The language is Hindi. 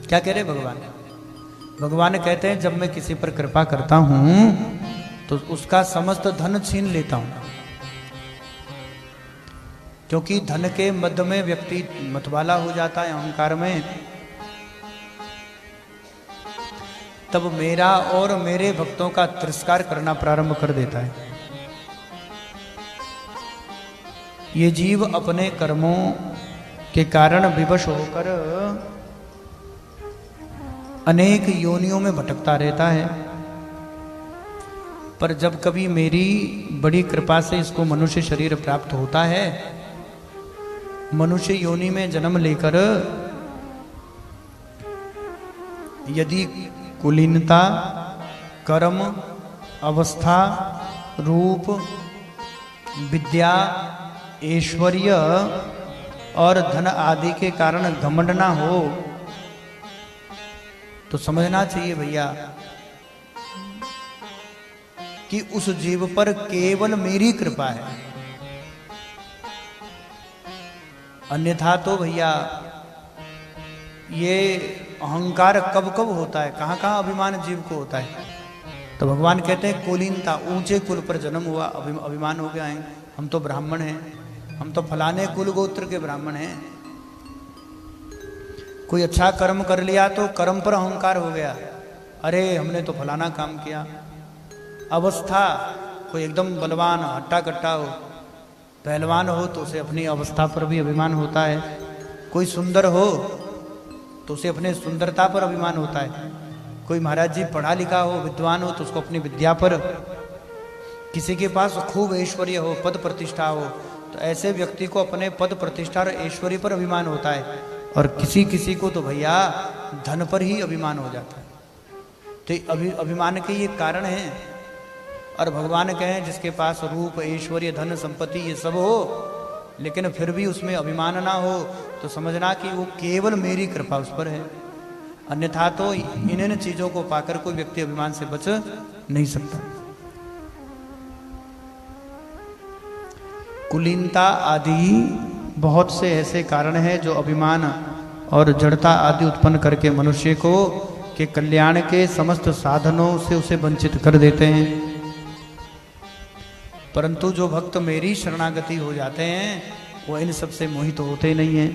क्या कह रहे भगवान? भगवान कहते हैं जब मैं किसी पर कृपा करता हूं तो उसका समस्त धन छीन लेता हूं, क्योंकि धन के मध्य में व्यक्ति मतवाला हो जाता है अहंकार में, तब मेरा और मेरे भक्तों का तिरस्कार करना प्रारंभ कर देता है। ये जीव अपने कर्मों के कारण विवश होकर अनेक योनियों में भटकता रहता है, पर जब कभी मेरी बड़ी कृपा से इसको मनुष्य शरीर प्राप्त होता है, मनुष्य योनि में जन्म लेकर यदि कुलीनता, कर्म, अवस्था, रूप, विद्या, ऐश्वर्य और धन आदि के कारण घमंड ना हो, तो समझना चाहिए भैया कि उस जीव पर केवल मेरी कृपा है। अन्यथा तो भैया ये अहंकार कब कब होता है, कहां कहां अभिमान जीव को होता है। तो भगवान कहते हैं कुलीनता, ऊंचे कुल पर जन्म हुआ, अभिमान हो गया है, हम तो ब्राह्मण हैं, हम तो फलाने कुल गोत्र के ब्राह्मण हैं। कोई अच्छा कर्म कर लिया तो कर्म पर अहंकार हो गया, अरे हमने तो फलाना काम किया। अवस्था, कोई एकदम बलवान हट्टा कट्टा हो, पहलवान हो तो उसे अपनी अवस्था पर भी अभिमान होता है। कोई सुंदर हो तो उसे अपने सुंदरता पर अभिमान होता है। कोई महाराज जी पढ़ा लिखा हो, विद्वान हो तो उसको अपनी विद्या पर, किसी के पास खूब ऐश्वर्य हो, पद प्रतिष्ठा हो, तो ऐसे व्यक्ति को अपने पद प्रतिष्ठा और ऐश्वर्य पर अभिमान होता है। और किसी किसी को तो भैया धन पर ही अभिमान हो जाता है। तो अभिमान के ये कारण हैं। और भगवान कहें जिसके पास रूप, ऐश्वर्य, धन, संपत्ति ये सब हो, लेकिन फिर भी उसमें अभिमान ना हो, तो समझना कि वो केवल मेरी कृपा उस पर है। अन्यथा तो इन चीजों को पाकर कोई व्यक्ति अभिमान से बच नहीं सकता। कुलीनता आदि बहुत से ऐसे कारण हैं जो अभिमान और जड़ता आदि उत्पन्न करके मनुष्य को के कल्याण के समस्त साधनों से उसे वंचित कर देते हैं। परंतु जो भक्त मेरी शरणागति हो जाते हैं वो इन सब से मोहित होते नहीं हैं।